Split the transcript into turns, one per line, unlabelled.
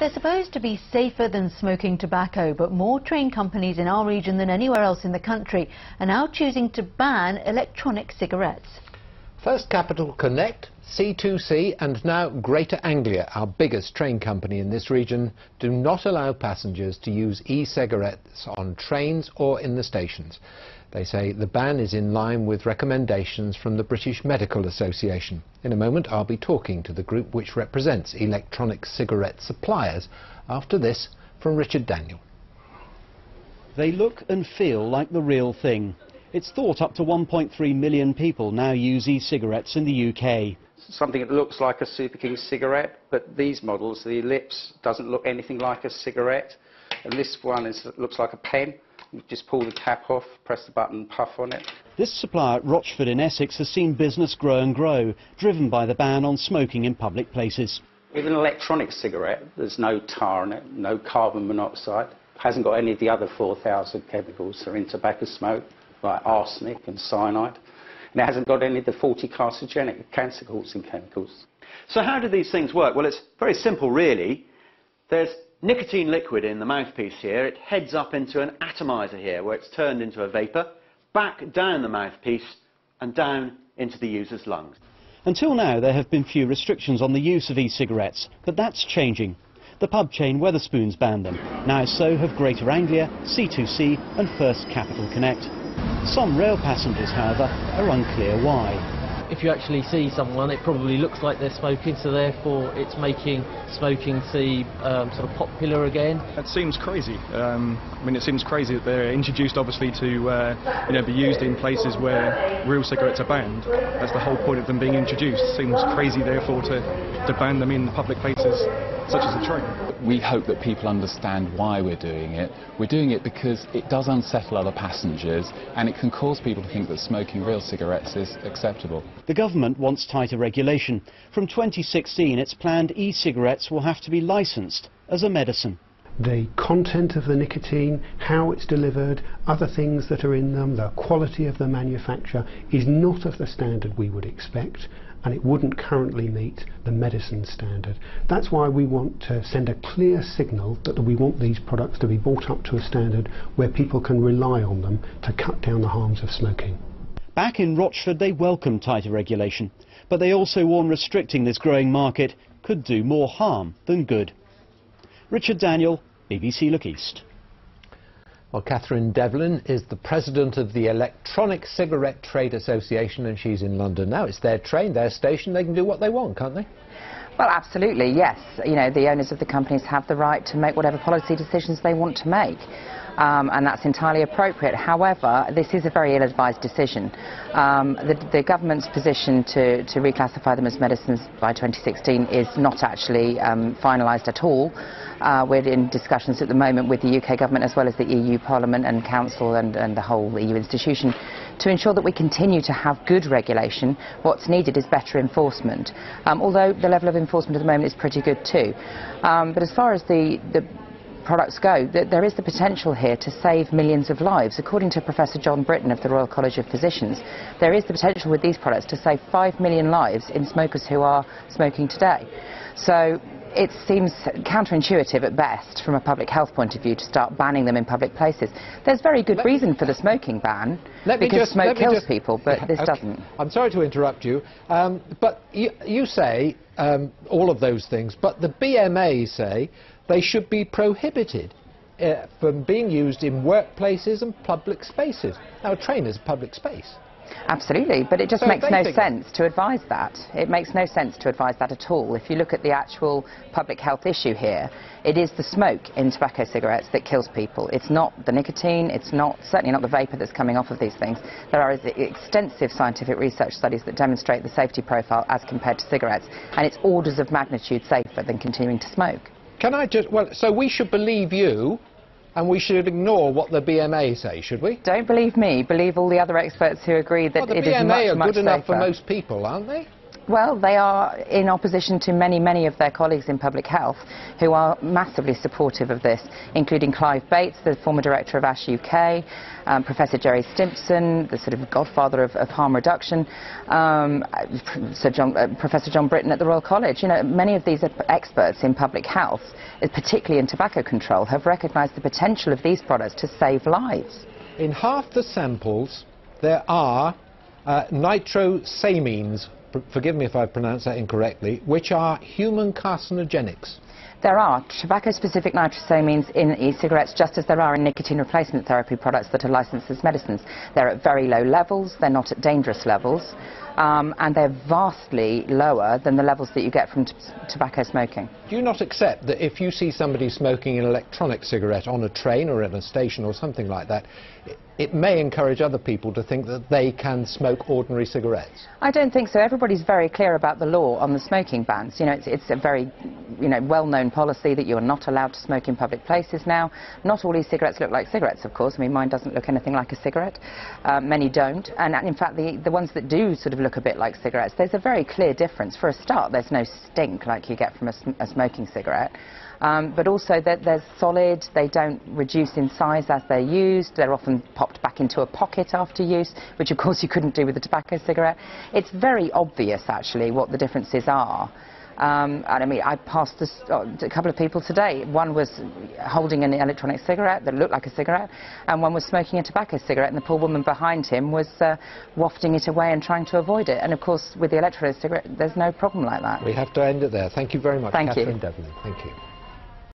They're supposed to be safer than smoking tobacco, but more train companies in our region than anywhere else in the country are now choosing to ban electronic cigarettes.
First Capital Connect, C2C and now Greater Anglia, our biggest train company in this region, do not allow passengers to use e-cigarettes on trains or in the stations. They say the ban is in line with recommendations from the British Medical Association. In a moment I'll be talking to the group which represents electronic cigarette suppliers. After this, from Richard Daniel.
They look and feel like the real thing. It's thought up to 1.3 million people now use e-cigarettes in the UK.
Something that looks like a Super King cigarette, but these models, the lips doesn't look anything like a cigarette, and this one looks like a pen. You just pull the cap off, press the button and puff on it.
This supplier at Rochford in Essex has seen business grow and grow, driven by the ban on smoking in public places.
With an electronic cigarette, there's no tar in it, no carbon monoxide, hasn't got any of the other 4,000 chemicals that are in tobacco smoke, like arsenic and cyanide, and it hasn't got any of the 40 carcinogenic cancer-causing chemicals.
So how do these things work? Well, it's very simple, really. There's nicotine liquid in the mouthpiece here. It heads up into an atomizer here, where it's turned into a vapour, back down the mouthpiece and down into the user's lungs.
Until now, there have been few restrictions on the use of e-cigarettes, but that's changing. The pub chain Wetherspoons banned them. Now so have Greater Anglia, C2C and First Capital Connect. Some rail passengers, however, are unclear why.
If you actually see someone, it probably looks like they're smoking, so therefore it's making smoking seem sort of popular again.
It seems crazy. I mean, it seems crazy that they're introduced, obviously, to be used in places where real cigarettes are banned. That's the whole point of them being introduced. It seems crazy, therefore, to ban them in public places such as the train.
We hope that people understand why we're doing it. We're doing it because it does unsettle other passengers and it can cause people to think that smoking real cigarettes is acceptable.
The government wants tighter regulation. From 2016, it's planned e-cigarettes will have to be licensed as a medicine.
The content of the nicotine, how it's delivered, other things that are in them, the quality of the manufacture is not of the standard we would expect, and it wouldn't currently meet the medicine standard. That's why we want to send a clear signal that we want these products to be brought up to a standard where people can rely on them to cut down the harms of smoking.
Back in Rochford, they welcome tighter regulation, but they also warn restricting this growing market could do more harm than good. Richard Daniel, BBC Look East.
Well, Katherine Devlin is the president of the Electronic Cigarette Trade Association, and she's in London now. It's their train, their station. They can do what they want, can't they?
Well, absolutely, yes. You know, the owners of the companies have the right to make whatever policy decisions they want to make. And that's entirely appropriate. However, this is a very ill-advised decision. The government's position to reclassify them as medicines by 2016 is not actually finalised at all. We're in discussions at the moment with the UK government as well as the EU Parliament and Council and the whole EU institution to ensure that we continue to have good regulation. What's needed is better enforcement, although the level of enforcement at the moment is pretty good too. But as far as the products go, there is the potential here to save millions of lives. According to Professor John Britton of the Royal College of Physicians, there is the potential with these products to save 5 million lives in smokers who are smoking today. So it seems counterintuitive at best from a public health point of view to start banning them in public places. There's very good reason for the smoking ban, because smoke kills people, but this doesn't.
I'm sorry to interrupt you, but you say all of those things, but the BMA say they should be prohibited from being used in workplaces and public spaces. Now, a train is a public space.
Absolutely, but it just makes no sense to advise that. It makes no sense to advise that at all. If you look at the actual public health issue here, it is the smoke in tobacco cigarettes that kills people. It's not the nicotine, it's certainly not the vapour that's coming off of these things. There are extensive scientific research studies that demonstrate the safety profile as compared to cigarettes, and it's orders of magnitude safer than continuing to smoke.
Can I just, well, so we should believe you and we should ignore what the BMA say, should we?
Don't believe me, believe all the other experts who agree that it is much, much safer.
The BMA are good enough for most people, aren't they?
Well, they are in opposition to many of their colleagues in public health who are massively supportive of this, including Clive Bates, the former director of ASH UK, Professor Jerry Stimpson, the sort of godfather of harm reduction, Professor John Britton at the Royal College. You know, many of these experts in public health, particularly in tobacco control, have recognised the potential of these products to save lives.
In half the samples, there are nitrosamines, forgive me if I pronounce that incorrectly, which are human carcinogenics.
There are tobacco-specific nitrosamines in e-cigarettes, just as there are in nicotine replacement therapy products that are licensed as medicines. They're at very low levels, they're not at dangerous levels, and they're vastly lower than the levels that you get from tobacco smoking.
Do you not accept that if you see somebody smoking an electronic cigarette on a train or in a station or something like that, it may encourage other people to think that they can smoke ordinary cigarettes?
I don't think so. Everybody's very clear about the law on the smoking bans. You know, it's a very well-known policy that you're not allowed to smoke in public places now. Not all e-cigarettes look like cigarettes, of course. I mean, mine doesn't look anything like a cigarette. Many don't. And in fact, the ones that do sort of look a bit like cigarettes, there's a very clear difference. For a start, there's no stink like you get from a smoking cigarette. But also that they're solid, they don't reduce in size as they're used, they're often popped back into a pocket after use, which of course you couldn't do with a tobacco cigarette. It's very obvious actually what the differences are. And I mean, I passed this, a couple of people today. One was holding an electronic cigarette that looked like a cigarette, and one was smoking a tobacco cigarette, and the poor woman behind him was wafting it away and trying to avoid it. And of course, with the electronic cigarette, there's no problem like that.
We have to end it there. Thank you very much,
Thank you.
Katherine Devlin. Thank you.